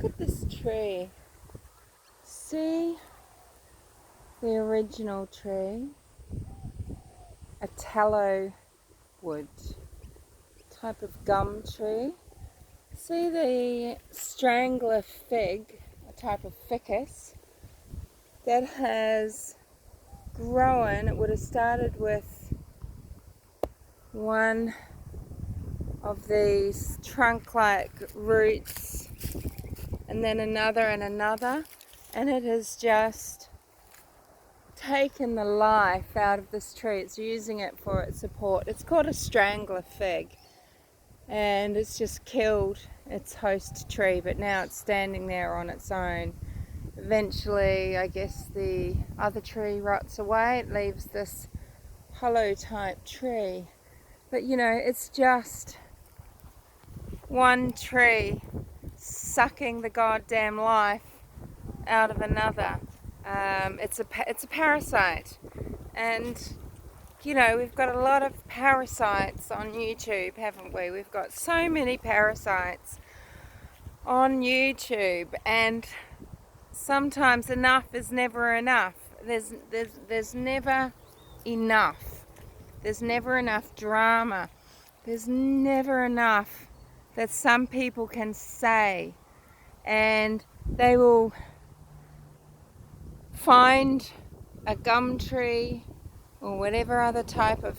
Look at this tree. See the original tree? A tallow wood type of gum tree. See the strangler fig, a type of ficus that has grown. It would have started with one of these trunk-like roots, and then another and another, and it has just taken the life out of this tree. It's using it for its support. It's called a strangler fig, and it's just killed its host tree, but now it's standing there on its own. Eventually, I guess the other tree rots away. It leaves this hollow type tree. But you know, it's just one tree sucking the goddamn life out of another. It's a parasite, and you know, we've got a lot of parasites on YouTube, haven't we? We've got so many parasites on YouTube, and sometimes enough is never enough. There's never enough. There's never enough drama. There's never enough that some people can say, and they will find a gum tree or whatever other type of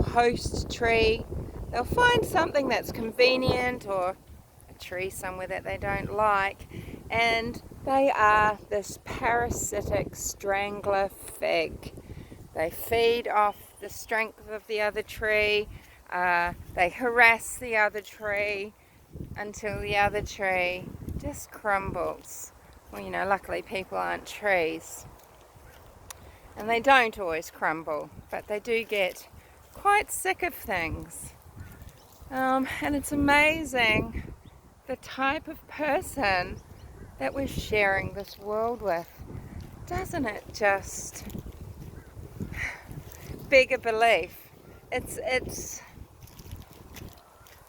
host tree. They'll find something that's convenient, or a tree somewhere that they don't like, and they are this parasitic strangler fig. They feed off the strength of the other tree. They harass the other tree until the other tree just crumbles. Well, you know, luckily people aren't trees, and they don't always crumble, but they do get quite sick of things. And it's amazing the type of person that we're sharing this world with. Doesn't it just beg a belief?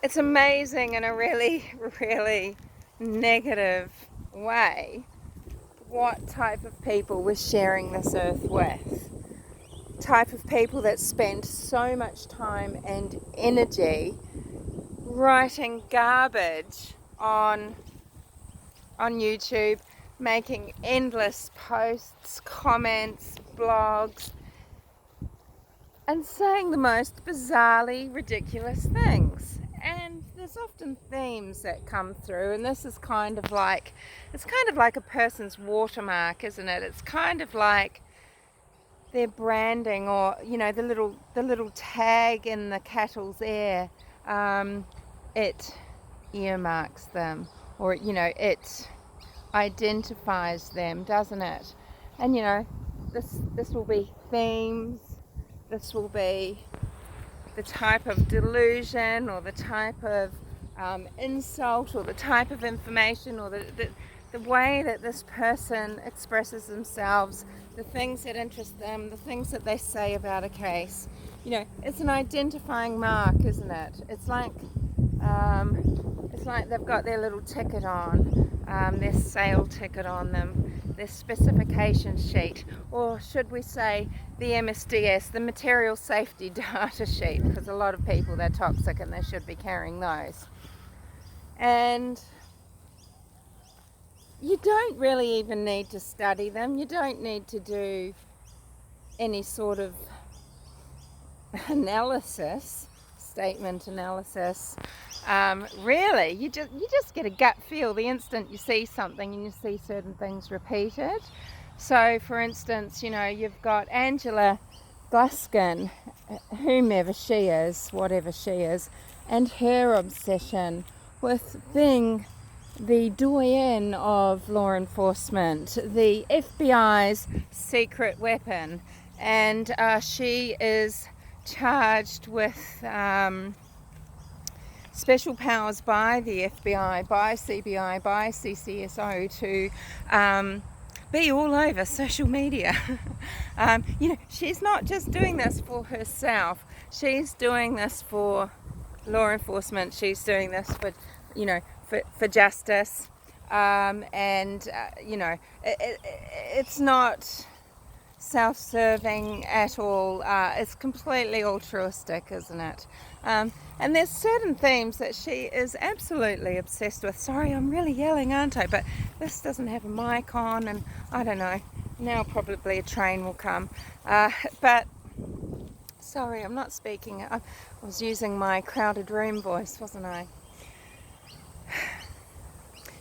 It's amazing in a really, really negative way what type of people we're sharing this earth with. Type of people that spend so much time and energy writing garbage on YouTube, making endless posts, comments, blogs, and saying the most bizarrely ridiculous things. And there's often themes that come through, and this is kind of like a person's watermark, isn't it? It's kind of like their branding, or you know, the little tag in the cattle's ear. It earmarks them, or you know, it identifies them, doesn't it? And you know, this will be themes. This will be the type of delusion, or the type of insult, or the type of information, or the way that this person expresses themselves, the things that interest them, the things that they say about a case. You know, it's an identifying mark, isn't it? It's like they've got their little ticket on, their sale ticket on them, their specification sheet, or should we say the MSDS, the material safety data sheet, because a lot of people, they're toxic and they should be carrying those. And you don't really even need to study them. You don't need to do any sort of analysis, statement analysis. Really, you just get a gut feel the instant you see something and you see certain things repeated. So, for instance, you know, you've got Angela Gluskin, whomever she is, whatever she is, and her obsession with being the doyen of law enforcement, the FBI's secret weapon, and she is charged with special powers by the FBI, by CBI, by CCSO to be all over social media. You know, she's not just doing this for herself. She's doing this for law enforcement. She's doing this for, you know, for justice. and you know, it's not self-serving at all. It's completely altruistic, isn't it? And there's certain themes that she is absolutely obsessed with. Sorry, I'm really yelling, aren't I? But this doesn't have a mic on, and I don't know, now probably a train will come. But sorry, I'm not speaking. I was using my crowded room voice, wasn't I?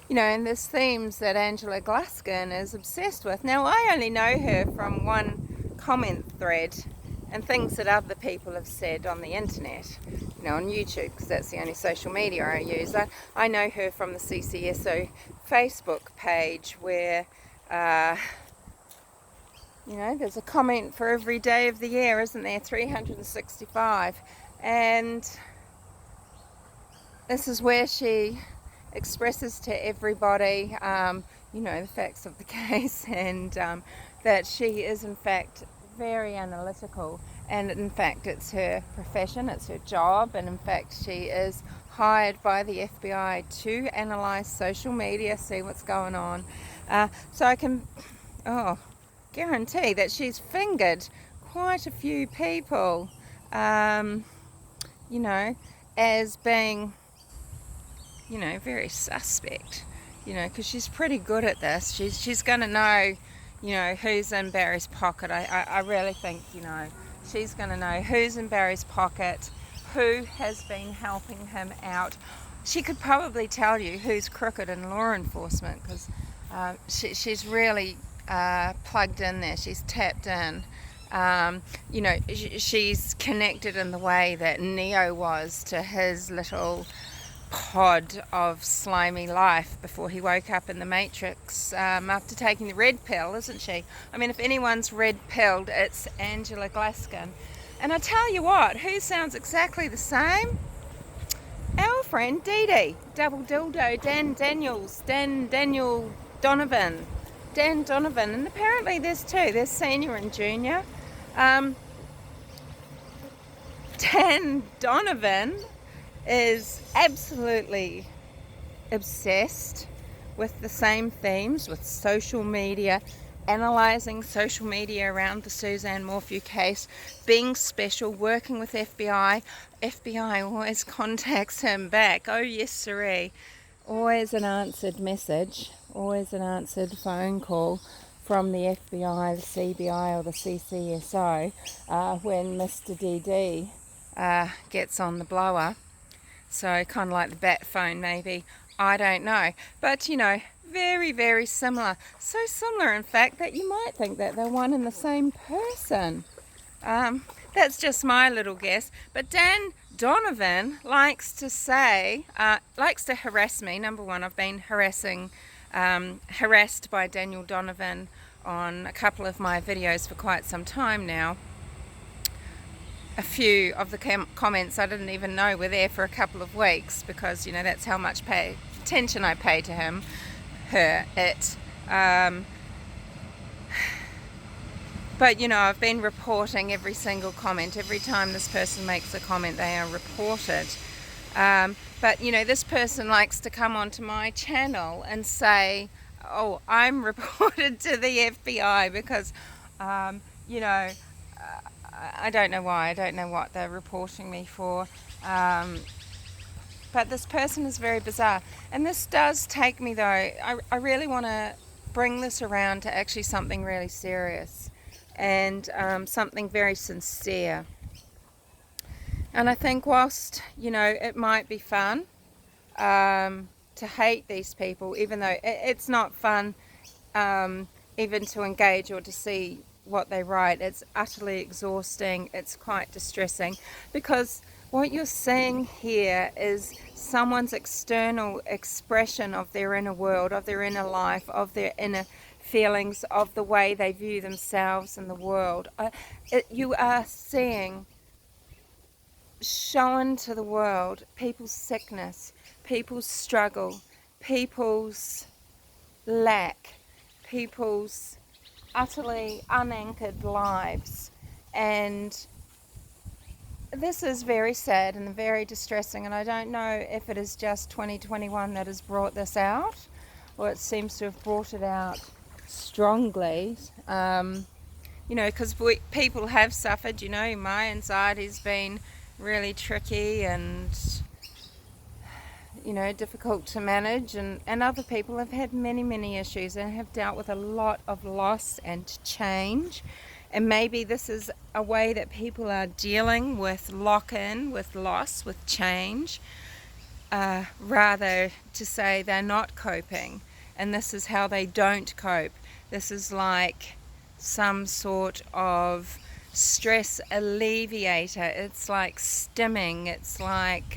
You know, and there's themes that Angela Gluskin is obsessed with. Now, I only know her from one comment thread and things that other people have said on the internet, you know, on YouTube, because that's the only social media I use. I know her from the CCSO Facebook page where, you know, there's a comment for every day of the year, isn't there? 365. And this is where she expresses to everybody, you know, the facts of the case, and that she is in fact very analytical, and in fact it's her profession, it's her job, and in fact she is hired by the FBI to analyze social media, see what's going on. So I can guarantee that she's fingered quite a few people, you know, as being, you know, very suspect, you know, because she's pretty good at this. She's going to know, you know, who's in Barry's pocket. I really think, you know, she's going to know who's in Barry's pocket, who has been helping him out. She could probably tell you who's crooked in law enforcement, because she's really plugged in there. She's tapped in. You know, she's connected in the way that Neo was to his little pod of slimy life before he woke up in the Matrix after taking the red pill, isn't she? I mean, if anyone's red-pilled, it's Angela Gluskin. And I tell you what, who sounds exactly the same? Our friend Dee Dee, Double Dildo, Dan Donovan, and apparently there's two, there's senior and junior. Dan Donovan is absolutely obsessed with the same themes, with social media, analysing social media around the Suzanne Morphew case, being special, working with FBI. FBI always contacts him back. Oh yes, siree. Always an answered message, always an answered phone call from the FBI, the CBI or the CCSO when Mr. DD gets on the blower. So kind of like the bat phone maybe, I don't know. But you know, very, very similar. So similar in fact that you might think that they're one and the same person. That's just my little guess. But Dan Donovan likes to say, likes to harass me. Number one, I've been harassed by Daniel Donovan on a couple of my videos for quite some time now. A few of the comments I didn't even know were there for a couple of weeks, because you know that's how much attention I pay to him, her, it. But you know, I've been reporting every single comment. Every time this person makes a comment, they are reported. But you know, this person likes to come onto my channel and say, oh, I'm reported to the FBI because, you know, I don't know why. I don't know what they're reporting me for. But this person is very bizarre. And this does take me, though, I really want to bring this around to actually something really serious and something very sincere. And I think whilst, you know, it might be fun to hate these people, even though it's not fun even to engage or to see what they write. It's utterly exhausting. It's quite distressing, because what you're seeing here is someone's external expression of their inner world, of their inner life, of their inner feelings, of the way they view themselves and the world. You are seeing shown to the world people's sickness, people's struggle, people's lack, people's utterly unanchored lives. And this is very sad and very distressing, and I don't know if it is just 2021 that has brought this out, or it seems to have brought it out strongly. You know, because people have suffered. You know, my anxiety's been really tricky and, you know, difficult to manage, and other people have had many issues and have dealt with a lot of loss and change. And maybe this is a way that people are dealing with lock-in, with loss, with change, rather to say they're not coping and this is how they don't cope. This is like some sort of stress alleviator. It's like stimming. It's like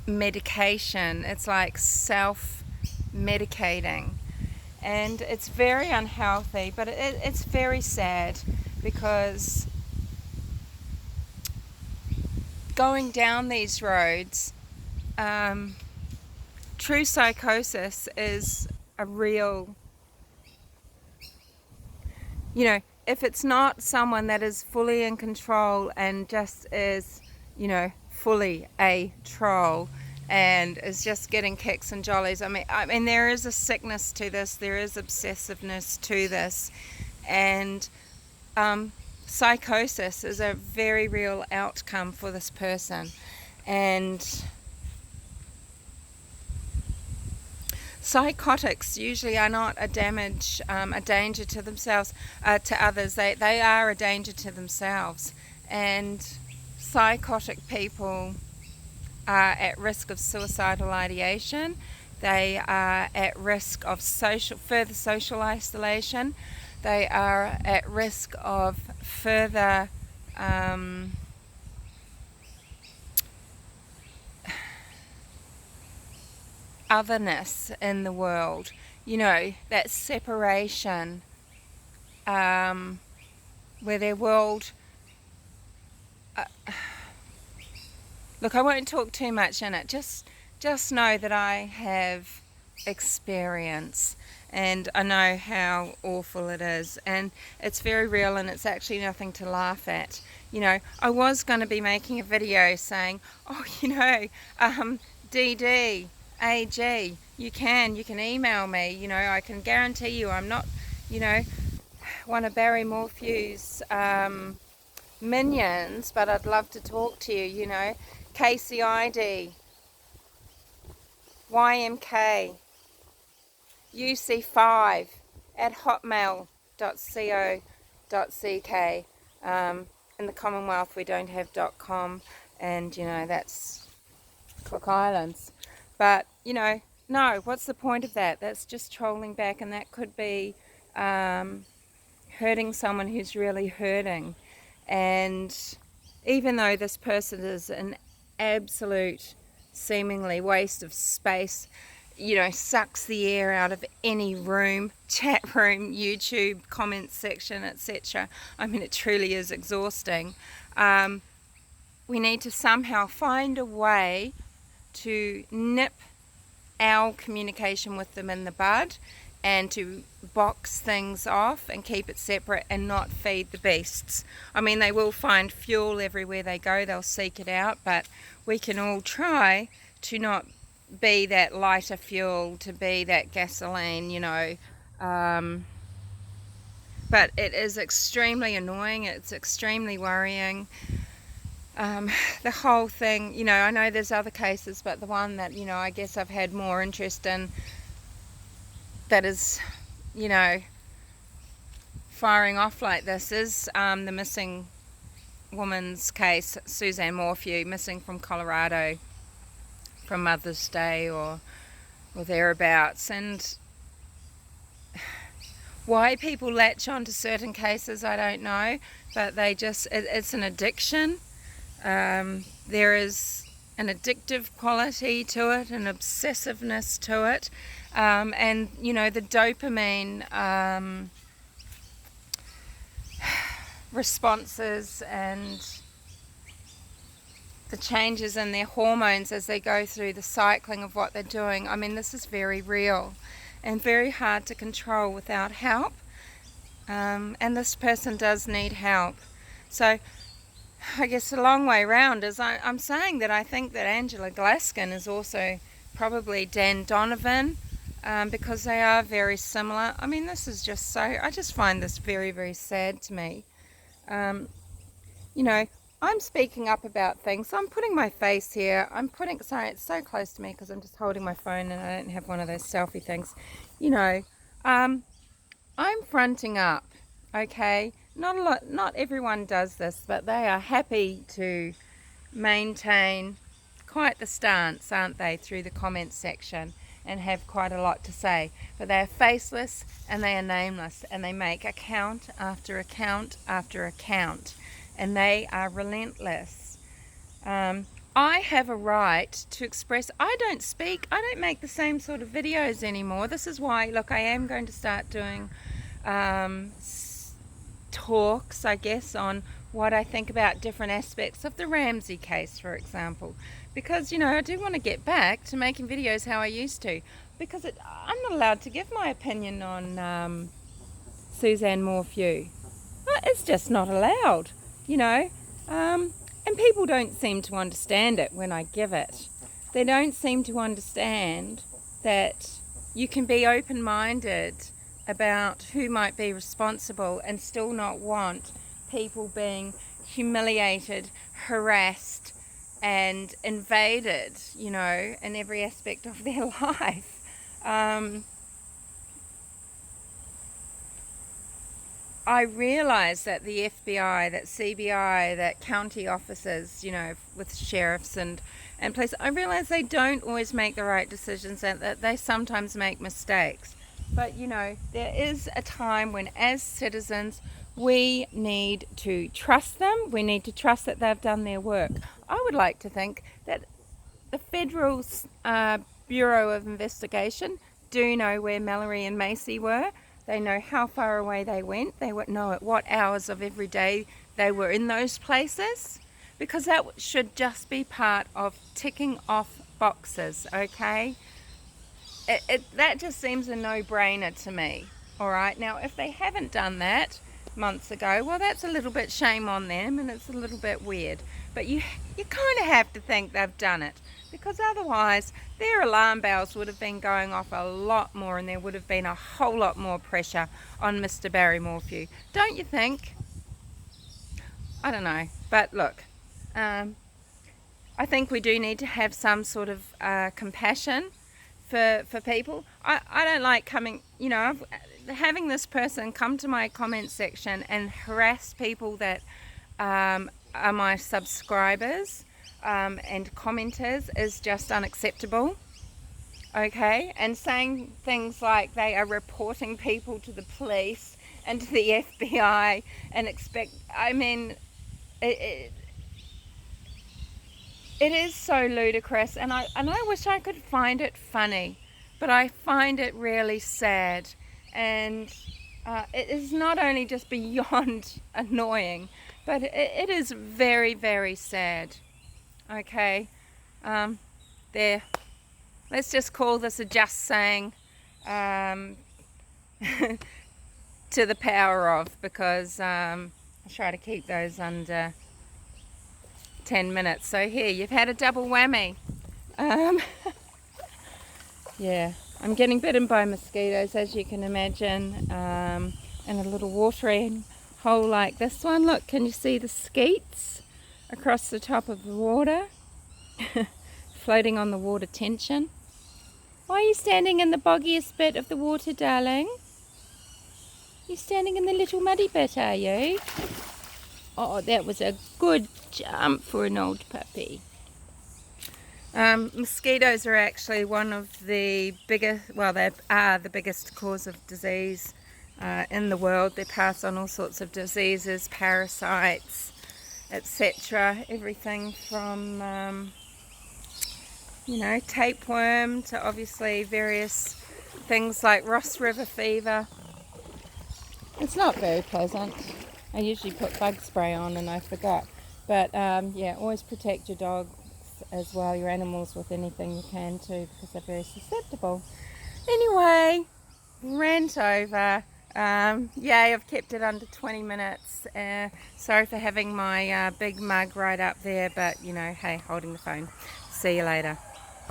medication. It's like self-medicating. And it's very unhealthy, but it's very sad, because going down these roads, true psychosis is a real, you know, if it's not someone that is fully in control and just is, you know, fully a troll and is just getting kicks and jollies. I mean, there is a sickness to this. There is obsessiveness to this, and psychosis is a very real outcome for this person. And psychotics usually are not a danger to themselves, to others. They are a danger to themselves. And psychotic people are at risk of suicidal ideation. They are at risk of further social isolation. They are at risk of further otherness in the world. You know, that separation, where their world... Look, I won't talk too much in it. Just know that I have experience, and I know how awful it is, and it's very real, and it's actually nothing to laugh at. You know, I was going to be making a video saying, oh, you know, DD, AG, you can email me. You know, I can guarantee you I'm not, you know, one of Barry Morphew's minions, but I'd love to talk to you. You know, KCID, YMK, UC5 at hotmail.co.ck. In the Commonwealth we don't have .com, and you know, that's Cook Islands. But you know, no, what's the point of that? That's just trolling back, and that could be hurting someone who's really hurting. And even though this person is an absolute seemingly waste of space, you know, sucks the air out of any room, chat room, YouTube, comment section, etc. I mean, it truly is exhausting. We need to somehow find a way to nip our communication with them in the bud, and to box things off and keep it separate and not feed the beasts. I mean, they will find fuel everywhere they go, they'll seek it out, but we can all try to not be that lighter fuel, to be that gasoline, you know. But it is extremely annoying, it's extremely worrying. The whole thing, you know, I know there's other cases, but the one that, you know, I guess I've had more interest in, that is, you know, firing off like this, is the missing woman's case, Suzanne Morphew, missing from Colorado from Mother's Day or thereabouts. And why people latch on to certain cases, I don't know, but they just, it's an addiction. There is an addictive quality to it, an obsessiveness to it. And you know, the dopamine responses and the changes in their hormones as they go through the cycling of what they're doing. I mean, this is very real and very hard to control without help. And this person does need help. So I guess the long way round is I'm saying that I think that Angela Glaskin is also probably Dan Donovan, because they are very similar. I mean, this is just so, I just find this very, very sad to me. You know, I'm speaking up about things. So I'm putting my face here. Sorry, it's so close to me because I'm just holding my phone and I don't have one of those selfie things. You know, I'm fronting up, okay? Not everyone does this, but they are happy to maintain quite the stance, aren't they, through the comments section, and have quite a lot to say. But they are faceless and they are nameless, and they make account after account after account, and they are relentless. I have a right to express. I don't make the same sort of videos anymore. This is why, look, I am going to start doing talks, I guess, on what I think about different aspects of the Ramsey case, for example, because, you know, I do want to get back to making videos how I used to, because I'm not allowed to give my opinion on Suzanne Morphew. It's just not allowed, you know, and people don't seem to understand it when I give it. They don't seem to understand that you can be open-minded about who might be responsible and still not want people being humiliated, harassed and invaded, you know, in every aspect of their life. I realise that the FBI, that CBI, that county officers, you know, with sheriffs and police, I realise they don't always make the right decisions and that they sometimes make mistakes. But, you know, there is a time when, as citizens, we need to trust them. We need to trust that they've done their work. I would like to think that the Federal Bureau of Investigation do know where Mallory and Macy were. They know how far away they went. They would know at what hours of every day they were in those places, because that should just be part of ticking off boxes, okay? That just seems a no-brainer to me, all right? Now, if they haven't done that months ago, well, that's a little bit shame on them, and it's a little bit weird. But you kind of have to think they've done it, because otherwise their alarm bells would have been going off a lot more, and there would have been a whole lot more pressure on Mr. Barry Morphew. Don't you think? I don't know. But look, I think we do need to have some sort of compassion for people. I don't like coming, you know, having this person come to my comment section and harass people that are my subscribers and commenters is just unacceptable, okay? And saying things like they are reporting people to the police and to the FBI and I mean, it is so ludicrous, and I wish I could find it funny, but I find it really sad, and it is not only just beyond annoying, but it is very, very sad. Okay, there. Let's just call this a just saying to the power of, because I try to keep those under 10 minutes. So here, you've had a double whammy. Yeah, I'm getting bitten by mosquitoes, as you can imagine, in a little watering hole like this one. Look, can you see the skeets across the top of the water? Floating on the water tension. Why are you standing in the boggiest bit of the water, darling? You're standing in the little muddy bit, are you? Oh, that was a good jump for an old puppy. Mosquitoes are actually one of the biggest, well, they are the biggest cause of disease in the world. They pass on all sorts of diseases, parasites, etc. Everything from, you know, tapeworm to obviously various things like Ross River fever. It's not very pleasant. I usually put bug spray on and I forgot. But yeah, always protect your dogs as well, your animals, with anything you can too, because they're very susceptible. Anyway, rant over. Yay, I've kept it under 20 minutes. Sorry for having my big mug right up there, but you know, hey, holding the phone. See you later.